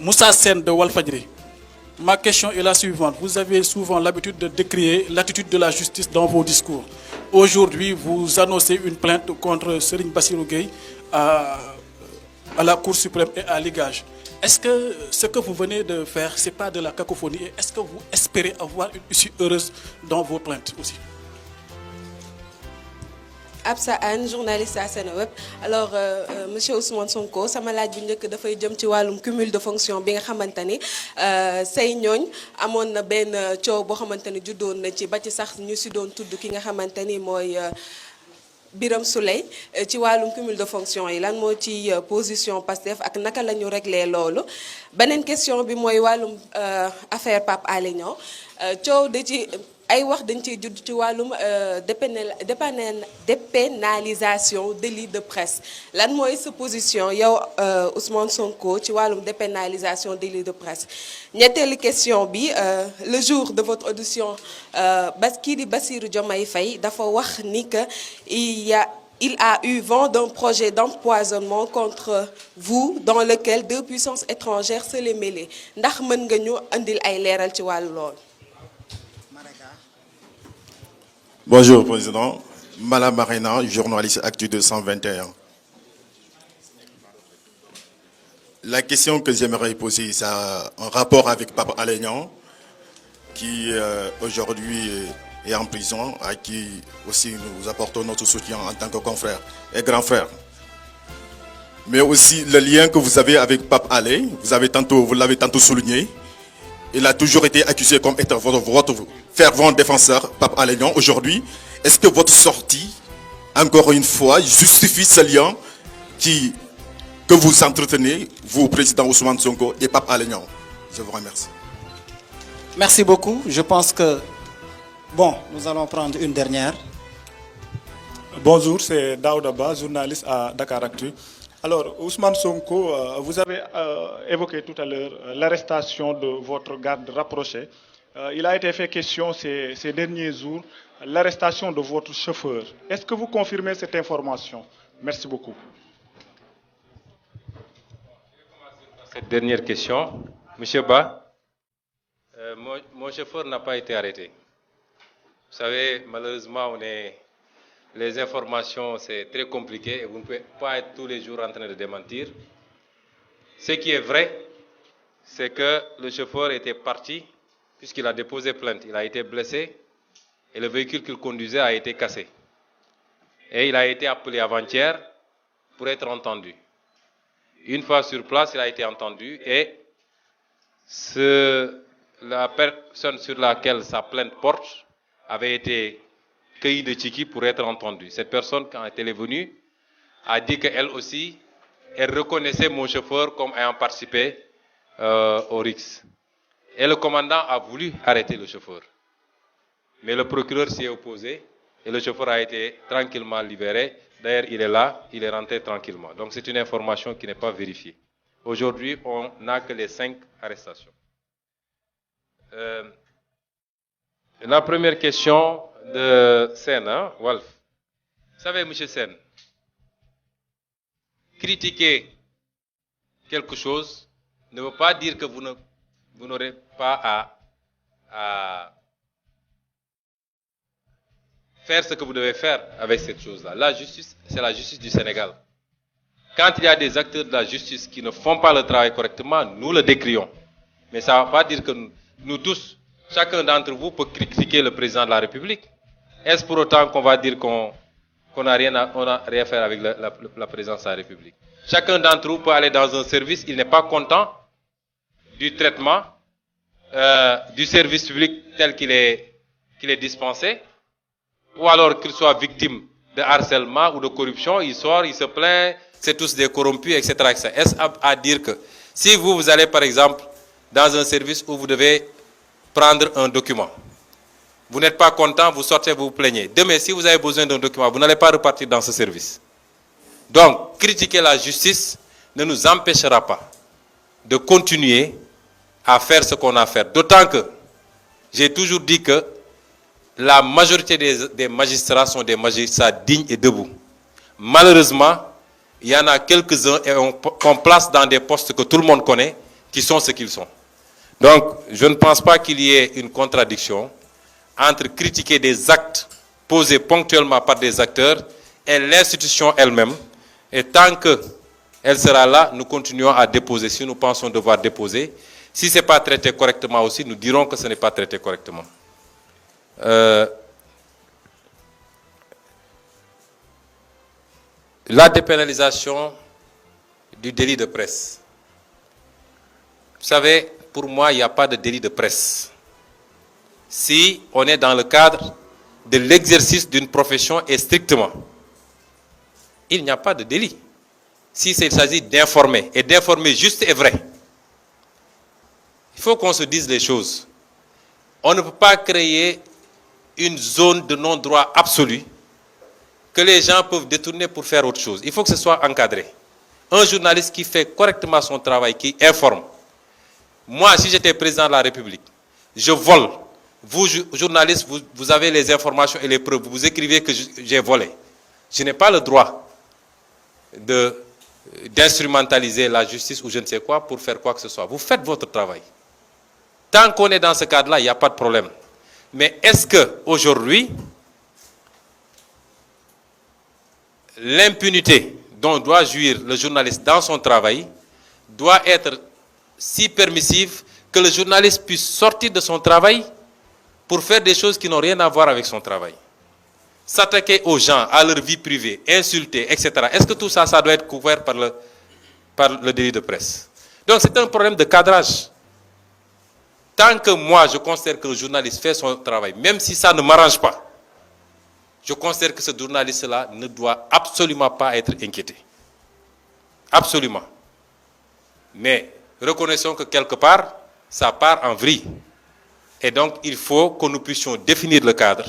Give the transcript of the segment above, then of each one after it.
Moussa Sen de Walfadjri. Ma question est la suivante. Vous avez souvent l'habitude de décrier l'attitude de la justice dans vos discours. Aujourd'hui, vous annoncez une plainte contre Serigne Bassirou Gueye à la Cour suprême et à l'IGAJ. Est-ce que ce que vous venez de faire, ce n'est pas de la cacophonie et est-ce que vous espérez avoir une issue heureuse dans vos plaintes aussi? Absa Anne, journaliste à Seneweb. Alors, monsieur Ousmane Sonko, sama laaj bu njëkk dafay jëm ci wàllum cumul de fonction bi nga xamante ni say ñooñ amoon na benn coow boo xamante ni juddoon na ci ba ci sax ñu si doon tudd ki nga xamante ni mooy Birame Souleye ci wàllum cumul de fonction yi lan moo ci position Pastef ak naka la ñu réglé loolu. Beneen question bi mooy wàllum affaire Pape Alé Niang coow da ci ay wax dañ ciy judd ci wàllum dépénalisation délit de presse lan mooy sa position yow Ousmane Sonko ci wàllum dépénalisation délit de presse. Ñetteelu question bi le jour de votre audition kii di Bassirou Diomaye Faye dafa wax ni que il a eu vent d'un projet d'empoisonnement contre vous dans lequel 2 puissances étrangères se les mêlées ndax mën nga ñu andil ay leeral ci wàllu lool. Bonjour, Président. Mala Marina, journaliste Actu 221. La question que j'aimerais poser, c'est en rapport avec Pape Alé Niang, qui aujourd'hui est en prison, à qui aussi nous apportons notre soutien en tant que confrère et grand frère. Mais aussi le lien que vous avez avec Pape Alé, vous l'avez tantôt souligné. Il a toujours été accusé comme étant votre fervent défenseur, Pape Alé Niang. Aujourd'hui, est-ce que votre sortie, encore une fois, justifie ce lien que vous entretenez, vous, Président Ousmane Sonko et Pape Alé Niang? Je vous remercie. Merci beaucoup. Je pense que, nous allons prendre une dernière. Bonjour, c'est Daouda Ba, journaliste à Dakaractu. Alors, Ousmane Sonko, vous avez évoqué tout à l'heure l'arrestation de votre garde rapproché. Il a été fait question ces derniers jours, l'arrestation de votre chauffeur. Est-ce que vous confirmez cette information? Merci beaucoup. Cette dernière question, Monsieur Ba, mon chauffeur n'a pas été arrêté. Vous savez, malheureusement, les informations, c'est très compliqué et vous ne pouvez pas être tous les jours en train de démentir. Ce qui est vrai, c'est que le chauffeur était parti puisqu'il a déposé plainte. Il a été blessé et le véhicule qu'il conduisait a été cassé. Et il a été appelé avant-hier pour être entendu. Une fois sur place, il a été entendu et la personne sur laquelle sa plainte porte avait été cueillie de Tchiki pour être entendue. Cette personne, quand elle est venue, a dit qu'elle aussi, elle reconnaissait mon chauffeur comme ayant participé au RIX. Et le commandant a voulu arrêter le chauffeur. Mais le procureur s'y est opposé et le chauffeur a été tranquillement libéré. D'ailleurs, il est là, il est rentré tranquillement. Donc c'est une information qui n'est pas vérifiée. Aujourd'hui, on n'a que les 5 arrestations. La première question de Sen, Wolf. Vous savez, M. Sen, critiquer quelque chose ne veut pas dire que vous n'aurez pas à faire ce que vous devez faire avec cette chose-là. La justice, c'est la justice du Sénégal. Quand il y a des acteurs de la justice qui ne font pas le travail correctement, nous le décrions. Mais ça ne va pas dire que nous tous, chacun d'entre vous peut critiquer le président de la République. Est-ce pour autant qu'on va dire qu'on n'a rien à faire avec la présidence de la République? Chacun d'entre vous peut aller dans un service, il n'est pas content du traitement, du service public tel qu'il est dispensé, ou alors qu'il soit victime de harcèlement ou de corruption, il sort, il se plaint, c'est tous des corrompus, etc. etc. Est-ce à dire que si vous allez par exemple dans un service où vous devez prendre un document, vous n'êtes pas content, vous sortez, vous vous plaignez. Demain, si vous avez besoin d'un document, vous n'allez pas repartir dans ce service. Donc, critiquer la justice ne nous empêchera pas de continuer à faire ce qu'on a à faire. D'autant que j'ai toujours dit que la majorité des magistrats sont des magistrats dignes et debout. Malheureusement, il y en a quelques-uns qu'on place dans des postes que tout le monde connaît, qui sont ce qu'ils sont. Donc, je ne pense pas qu'il y ait une contradiction entre critiquer des actes posés ponctuellement par des acteurs et l'institution elle-même. Et tant qu'elle sera là, nous continuons à déposer si nous pensons devoir déposer. Si ce n'est pas traité correctement aussi, nous dirons que ce n'est pas traité correctement. La dépénalisation du délit de presse. Vous savez, pour moi, il n'y a pas de délit de presse. Si on est dans le cadre de l'exercice d'une profession et strictement, il n'y a pas de délit. Si il s'agit d'informer, et d'informer juste et vrai, il faut qu'on se dise les choses. On ne peut pas créer une zone de non-droit absolu que les gens peuvent détourner pour faire autre chose. Il faut que ce soit encadré. Un journaliste qui fait correctement son travail, qui informe. Moi, si j'étais président de la République, je vole. Vous, journalistes, vous avez les informations et les preuves. Vous écrivez que j'ai volé. Je n'ai pas le droit d'instrumentaliser la justice ou je ne sais quoi pour faire quoi que ce soit. Vous faites votre travail. Tant qu'on est dans ce cadre-là, il n'y a pas de problème. Mais est-ce qu'aujourd'hui, l'impunité dont doit jouir le journaliste dans son travail doit être si permissive que le journaliste puisse sortir de son travail pour faire des choses qui n'ont rien à voir avec son travail. S'attaquer aux gens, à leur vie privée, insulter, etc. Est-ce que tout ça, ça doit être couvert par le délit de presse? Donc c'est un problème de cadrage. Tant que moi, je considère que le journaliste fait son travail, même si ça ne m'arrange pas, je considère que ce journaliste-là ne doit absolument pas être inquiété. Absolument. Mais reconnaissons que quelque part, ça part en vrille. Et donc, il faut que nous puissions définir le cadre,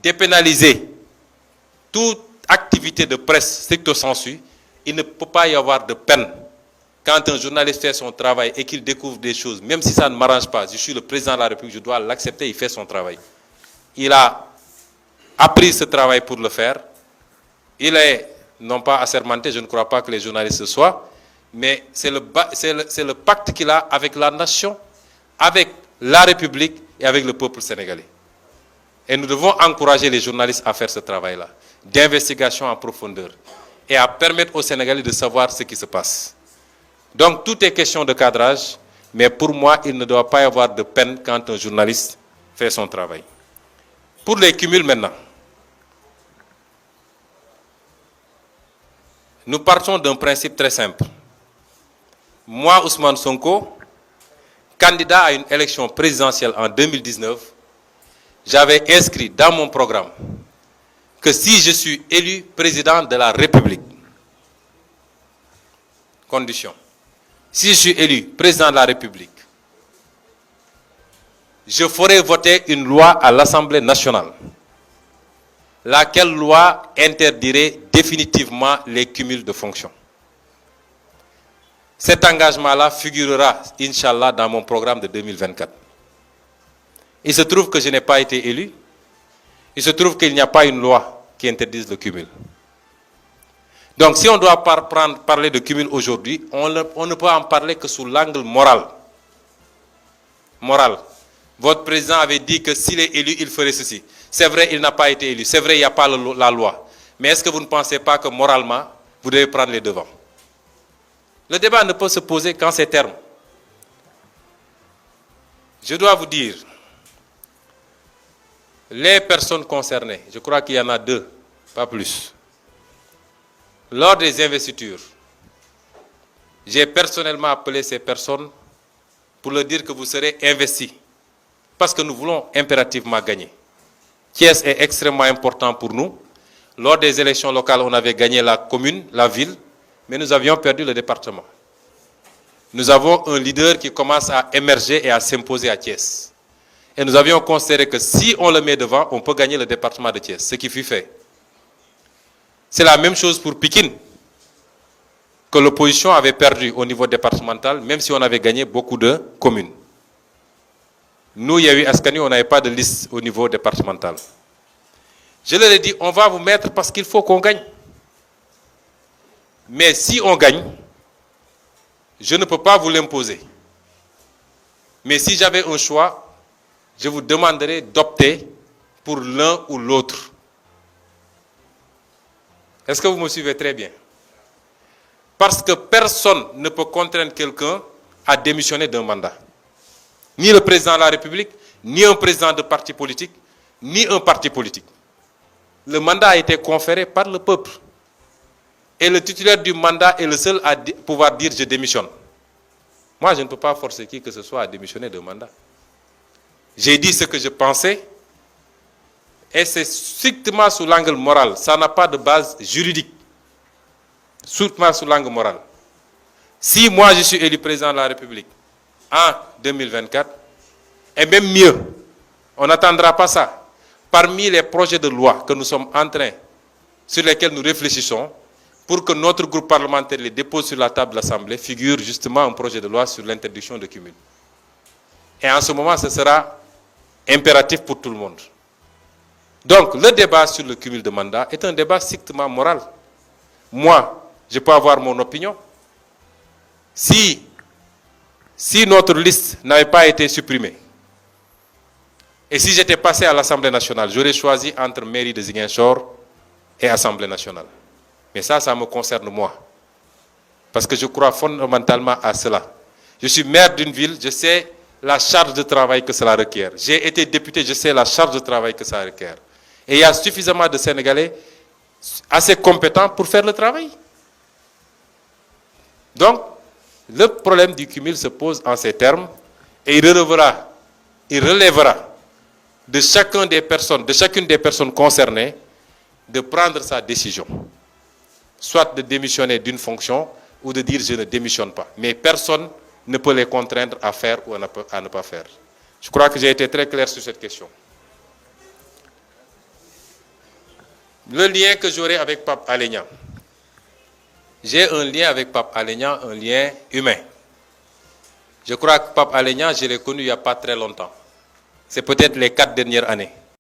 dépénaliser toute activité de presse stricto sensu. Il ne peut pas y avoir de peine. Quand un journaliste fait son travail et qu'il découvre des choses, même si ça ne m'arrange pas, je suis le président de la République, je dois l'accepter, il fait son travail. Il a appris ce travail pour le faire. Il est, non pas assermenté, je ne crois pas que les journalistes le soient, mais c'est le pacte qu'il a avec la nation, avec la République et avec le peuple sénégalais. Et nous devons encourager les journalistes à faire ce travail-là, d'investigation en profondeur, et à permettre aux Sénégalais de savoir ce qui se passe. Donc, tout est question de cadrage, mais pour moi, il ne doit pas y avoir de peine quand un journaliste fait son travail. Pour les cumuls maintenant, nous partons d'un principe très simple. Moi, Ousmane Sonko, candidat à une élection présidentielle en 2019, j'avais inscrit dans mon programme que si je suis élu président de la République, condition, si je suis élu président de la République, je ferai voter une loi à l'Assemblée nationale, laquelle loi interdirait définitivement les cumuls de fonctions. Cet engagement-là figurera, Inch'Allah, dans mon programme de 2024. Il se trouve que je n'ai pas été élu. Il se trouve qu'il n'y a pas une loi qui interdise le cumul. Donc, si on doit parler de cumul aujourd'hui, on ne peut en parler que sous l'angle moral. Moral. Votre président avait dit que s'il est élu, il ferait ceci. C'est vrai, il n'a pas été élu. C'est vrai, il n'y a pas la loi. Mais est-ce que vous ne pensez pas que moralement, vous devez prendre les devants? Le débat ne peut se poser qu'en ces termes. Je dois vous dire, les personnes concernées, je crois qu'il y en a 2, pas plus. Lors des investitures, j'ai personnellement appelé ces personnes pour leur dire que vous serez investis. Parce que nous voulons impérativement gagner. Thiès est extrêmement important pour nous. Lors des élections locales, on avait gagné la commune, la ville, mais nous avions perdu le département. Nous avons un leader qui commence à émerger et à s'imposer à Thiès. Et nous avions considéré que si on le met devant, on peut gagner le département de Thiès, ce qui fut fait. C'est la même chose pour Pikine, que l'opposition avait perdu au niveau départemental, même si on avait gagné beaucoup de communes. Nous, il y a eu Askani, on n'avait pas de liste au niveau départemental. Je leur ai dit, on va vous mettre parce qu'il faut qu'on gagne. Mais si on gagne, je ne peux pas vous l'imposer. Mais si j'avais un choix, je vous demanderais d'opter pour l'un ou l'autre. Est-ce que vous me suivez très bien? Parce que personne ne peut contraindre quelqu'un à démissionner d'un mandat. Ni le président de la République, ni un président de parti politique, ni un parti politique. Le mandat a été conféré par le peuple. Et le titulaire du mandat est le seul à pouvoir dire « je démissionne ». Moi, je ne peux pas forcer qui que ce soit à démissionner d'un mandat. J'ai dit ce que je pensais, et c'est strictement sous l'angle moral. Ça n'a pas de base juridique. Strictement sous l'angle moral. Si moi, je suis élu président de la République en 2024, et même mieux, on n'attendra pas ça. Parmi les projets de loi que nous sommes en train, sur lesquels nous réfléchissons, pour que notre groupe parlementaire les dépose sur la table de l'Assemblée, figure justement un projet de loi sur l'interdiction de cumul. Et en ce moment, ce sera impératif pour tout le monde. Donc, le débat sur le cumul de mandat est un débat strictement moral. Moi, je peux avoir mon opinion. Si notre liste n'avait pas été supprimée, et si j'étais passé à l'Assemblée nationale, j'aurais choisi entre mairie de Ziguinchor et Assemblée nationale. Mais ça me concerne moi. Parce que je crois fondamentalement à cela. Je suis maire d'une ville, je sais la charge de travail que cela requiert. J'ai été député, je sais la charge de travail que ça requiert. Et il y a suffisamment de Sénégalais assez compétents pour faire le travail. Donc, le problème du cumul se pose en ces termes et il relèvera de chacune des personnes concernées de prendre sa décision. Soit de démissionner d'une fonction ou de dire je ne démissionne pas. Mais personne ne peut les contraindre à faire ou à ne pas faire. Je crois que j'ai été très clair sur cette question. Le lien que j'aurai avec Pape Alé Niang. J'ai un lien avec Pape Alé Niang, un lien humain. Je crois que Pape Alé Niang, je l'ai connu il n'y a pas très longtemps. C'est peut-être les 4 dernières années.